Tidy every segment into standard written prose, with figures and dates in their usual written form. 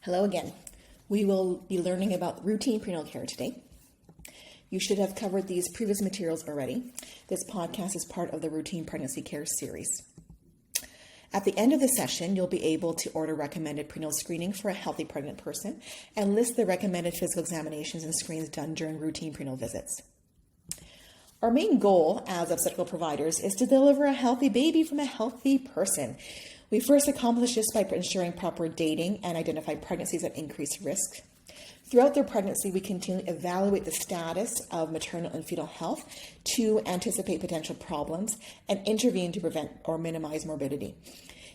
Hello again. We will be learning about routine prenatal care today. You should have covered these previous materials already. This podcast is part of the Routine Pregnancy Care series. At the end of the session, you'll be able to order recommended prenatal screening for a healthy pregnant person and list the recommended physical examinations and screens done during routine prenatal visits. Our main goal as obstetrical providers is to deliver a healthy baby from a healthy person. We first accomplish this by ensuring proper dating and identify pregnancies at increased risk. Throughout their pregnancy, we continually evaluate the status of maternal and fetal health to anticipate potential problems and intervene to prevent or minimize morbidity.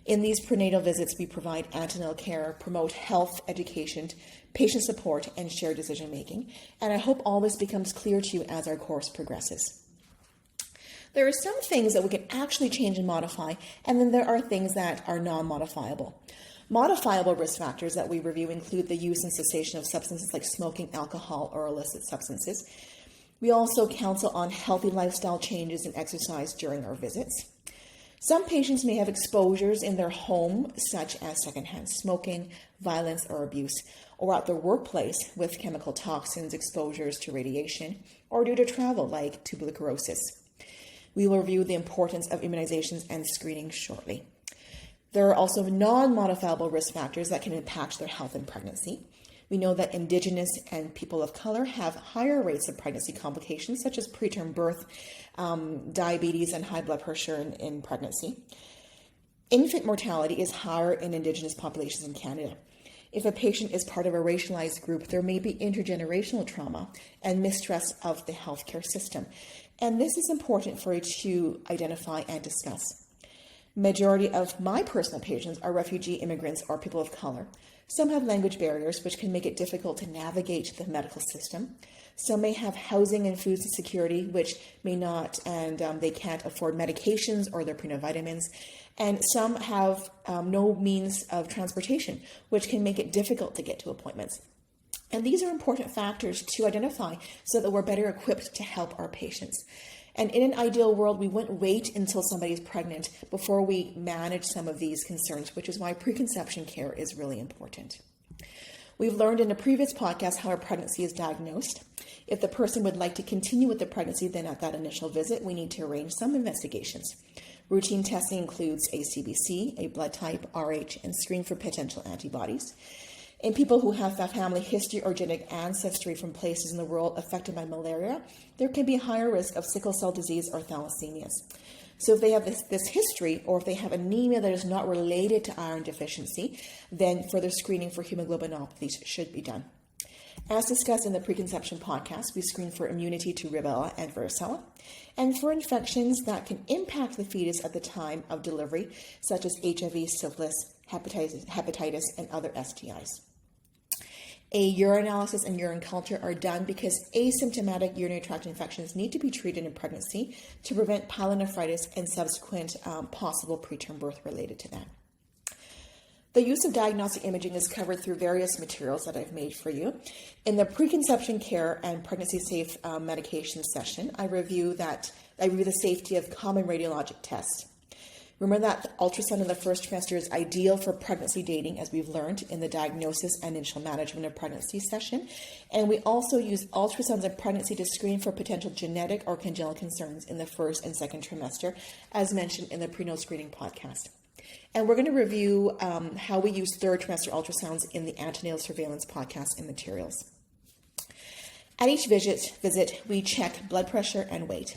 In these prenatal visits, we provide antenatal care, promote health education, patient support, and shared decision-making. And I hope all this becomes clear to you as our course progresses. There are some things that we can actually change and modify, and then there are things that are non-modifiable. Modifiable risk factors that we review include the use and cessation of substances like smoking, alcohol, or illicit substances. We also counsel on healthy lifestyle changes and exercise during our visits. Some patients may have exposures in their home, such as secondhand smoking, violence, or abuse, or at their workplace with chemical toxins, exposures to radiation, or due to travel like tuberculosis. We will review the importance of immunizations and screening shortly. There are also non-modifiable risk factors that can impact their health in pregnancy. We know that Indigenous and people of color have higher rates of pregnancy complications, such as preterm birth, diabetes, and high blood pressure in pregnancy. Infant mortality is higher in Indigenous populations in Canada. If a patient is part of a racialized group, there may be intergenerational trauma and mistrust of the healthcare system. And this is important for you to identify and discuss. Majority of my personal patients are refugee immigrants or people of color. Some have language barriers, which can make it difficult to navigate the medical system. Some may have housing and food insecurity, which may not, and they can't afford medications or their prenatal vitamins. And some have no means of transportation, which can make it difficult to get to appointments. And these are important factors to identify so that we're better equipped to help our patients. And in an ideal world, we wouldn't wait until somebody's pregnant before we manage some of these concerns, which is why preconception care is really important. We've learned in a previous podcast how a pregnancy is diagnosed. If the person would like to continue with the pregnancy, then at that initial visit, we need to arrange some investigations. Routine testing includes a CBC, a blood type, RH, and screen for potential antibodies. In people who have a family history or genetic ancestry from places in the world affected by malaria, there can be a higher risk of sickle cell disease or thalassemias. So if they have this history, or if they have anemia that is not related to iron deficiency, then further screening for hemoglobinopathies should be done. As discussed in the preconception podcast, we screen for immunity to rubella and varicella, and for infections that can impact the fetus at the time of delivery, such as HIV, syphilis, hepatitis, and other STIs. A urinalysis and urine culture are done because asymptomatic urinary tract infections need to be treated in pregnancy to prevent pyelonephritis and subsequent possible preterm birth related to that. The use of diagnostic imaging is covered through various materials that I've made for you. In the preconception care and pregnancy safe medication session, I review the safety of common radiologic tests. Remember that ultrasound in the first trimester is ideal for pregnancy dating, as we've learned in the diagnosis and initial management of pregnancy session. And we also use ultrasounds in pregnancy to screen for potential genetic or congenital concerns in the first and second trimester, as mentioned in the prenatal screening podcast. And we're going to review how we use third trimester ultrasounds in the antenatal surveillance podcast and materials. At each visit, we check blood pressure and weight.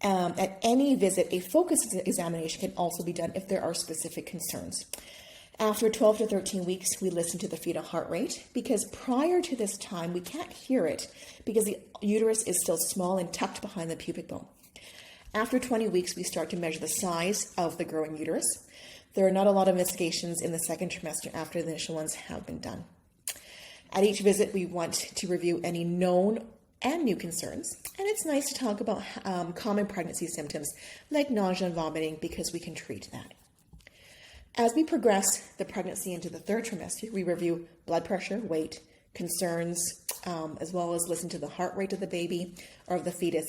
At any visit, a focused examination can also be done if there are specific concerns. After 12 to 13 weeks, we listen to the fetal heart rate because prior to this time, we can't hear it because the uterus is still small and tucked behind the pubic bone. After 20 weeks, we start to measure the size of the growing uterus. There are not a lot of investigations in the second trimester after the initial ones have been done. At each visit, we want to review any known and new concerns. And it's nice to talk about common pregnancy symptoms like nausea and vomiting because we can treat that. As we progress the pregnancy into the third trimester, we review blood pressure, weight, concerns, as well as listen to the heart rate of the baby or of the fetus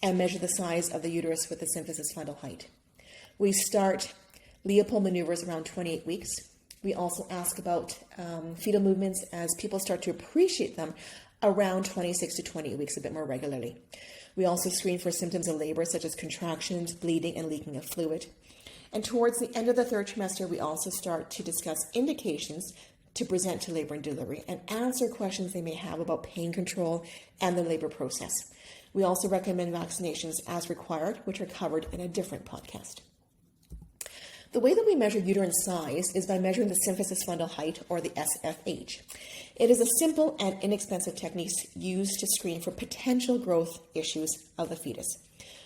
and measure the size of the uterus with the symphysis fundal height. We start Leopold maneuvers around 28 weeks. We also ask about fetal movements as people start to appreciate them around 26 to 28 weeks a bit more regularly. We also screen for symptoms of labor such as contractions, bleeding, and leaking of fluid. And towards the end of the third trimester, we also start to discuss indications to present to labor and delivery and answer questions they may have about pain control and the labor process. We also recommend vaccinations as required, which are covered in a different podcast. The way that we measure uterine size is by measuring the symphysis fundal height, or the SFH. It is a simple and inexpensive technique used to screen for potential growth issues of the fetus.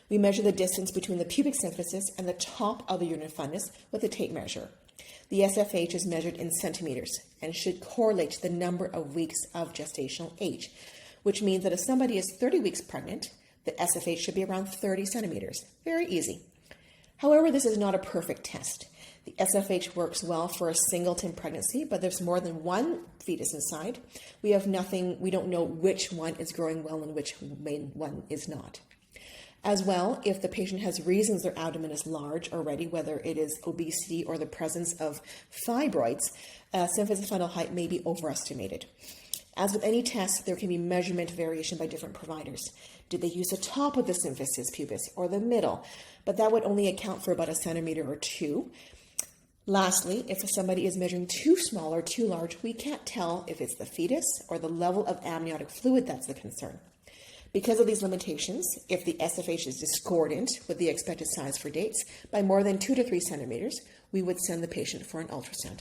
We measure the distance between the pubic symphysis and the top of the uterine fundus with a tape measure. The SFH is measured in centimeters and should correlate to the number of weeks of gestational age, which means that if somebody is 30 weeks pregnant, the SFH should be around 30 centimeters. Very easy. However, this is not a perfect test. The SFH works well for a singleton pregnancy, but there's more than one fetus inside. We don't know which one is growing well and which one is not. As well, if the patient has reasons their abdomen is large already, whether it is obesity or the presence of fibroids, symphysis fundal height may be overestimated. As with any test, there can be measurement variation by different providers. Did they use the top of the symphysis pubis or the middle? But that would only account for about a centimeter or two. Lastly, if somebody is measuring too small or too large, we can't tell if it's the fetus or the level of amniotic fluid that's the concern. Because of these limitations, if the SFH is discordant with the expected size for dates by more than 2 to 3 centimeters, we would send the patient for an ultrasound.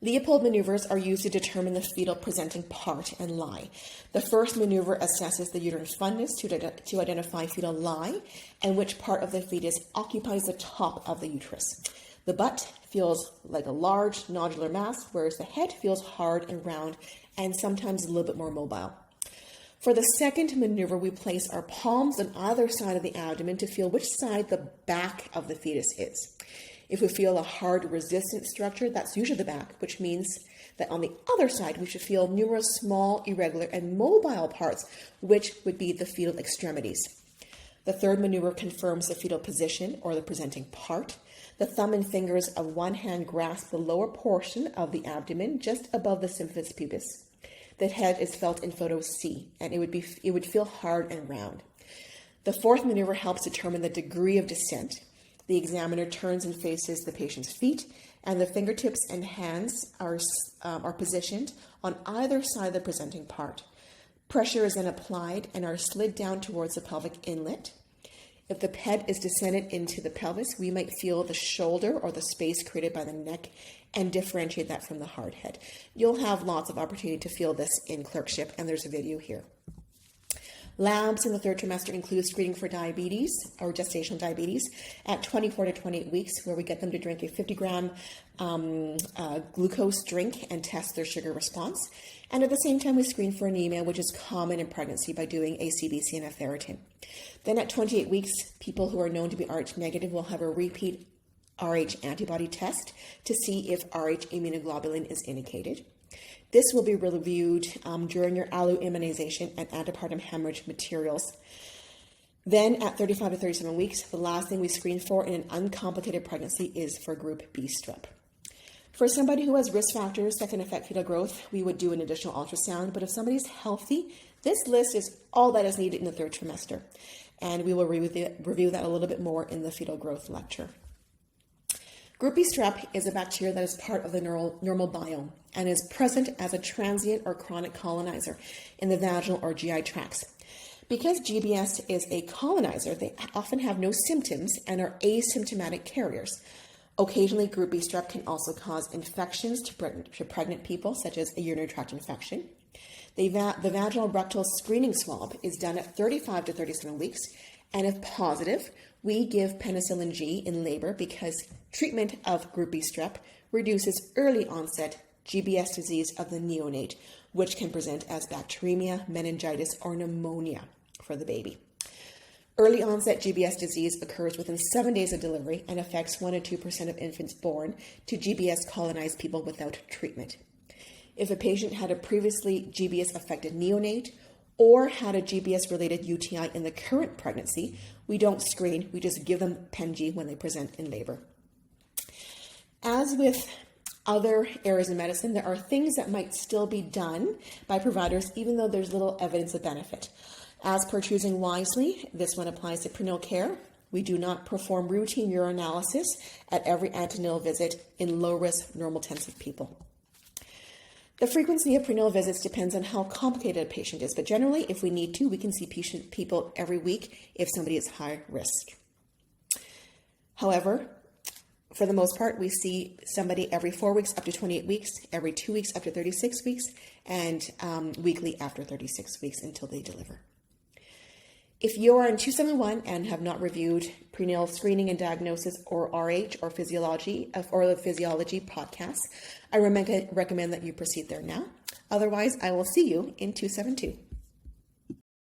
Leopold maneuvers are used to determine the fetal presenting part and lie. The first maneuver assesses the uterine fundus to identify fetal lie and which part of the fetus occupies the top of the uterus. The butt feels like a large nodular mass, whereas the head feels hard and round and sometimes a little bit more mobile. For the second maneuver, we place our palms on either side of the abdomen to feel which side the back of the fetus is. If we feel a hard resistant structure, that's usually the back, which means that on the other side, we should feel numerous small, irregular, and mobile parts, which would be the fetal extremities. The third maneuver confirms the fetal position, or the presenting part. The thumb and fingers of one hand grasp the lower portion of the abdomen, just above the symphysis pubis. The head is felt in photo C, and it would feel hard and round. The fourth maneuver helps determine the degree of descent. The examiner turns and faces the patient's feet, and the fingertips and hands are positioned on either side of the presenting part. Pressure is then applied and are slid down towards the pelvic inlet. If the head is descended into the pelvis, we might feel the shoulder or the space created by the neck and differentiate that from the hard head. You'll have lots of opportunity to feel this in clerkship, and there's a video here. Labs in the third trimester include screening for diabetes or gestational diabetes at 24 to 28 weeks, where we get them to drink a 50-gram glucose drink and test their sugar response. And at the same time, we screen for anemia, which is common in pregnancy, by doing a CBC and a ferritin. Then at 28 weeks, people who are known to be Rh negative will have a repeat Rh antibody test to see if Rh immunoglobulin is indicated. This will be reviewed during your ALU immunization and antepartum hemorrhage materials. Then at 35 to 37 weeks, the last thing we screen for in an uncomplicated pregnancy is for group B strep. For somebody who has risk factors that can affect fetal growth, we would do an additional ultrasound. But if somebody's healthy, this list is all that is needed in the third trimester. And we will review that a little bit more in the fetal growth lecture. Group B strep is a bacteria that is part of the normal biome and is present as a transient or chronic colonizer in the vaginal or GI tracts. Because GBS is a colonizer, they often have no symptoms and are asymptomatic carriers. Occasionally, group B strep can also cause infections to pregnant people, such as a urinary tract infection. The vaginal rectal screening swab is done at 35 to 37 weeks, and if positive, we give penicillin G in labor because treatment of group B strep reduces early onset GBS disease of the neonate, which can present as bacteremia, meningitis, or pneumonia for the baby. Early onset GBS disease occurs within 7 days of delivery and affects 1 to 2% of infants born to GBS colonized people without treatment. If a patient had a previously GBS affected neonate or had a GBS related UTI in the current pregnancy, we don't screen, we just give them Pen-G when they present in labor. As with Other areas of medicine, there are things that might still be done by providers, even though there's little evidence of benefit. As per Choosing Wisely, this one applies to prenatal care. We do not perform routine urinalysis at every antenatal visit in low-risk normal-tensive people. The frequency of prenatal visits depends on how complicated a patient is, but generally, if we need to, we can see people every week if somebody is high risk. However, for the most part, we see somebody every 4 weeks up to 28 weeks, every 2 weeks up to 36 weeks, and weekly after 36 weeks until they deliver. If you are in 271 and have not reviewed prenatal screening and diagnosis or RH or physiology or the physiology podcast, I recommend that you proceed there now. Otherwise, I will see you in 272.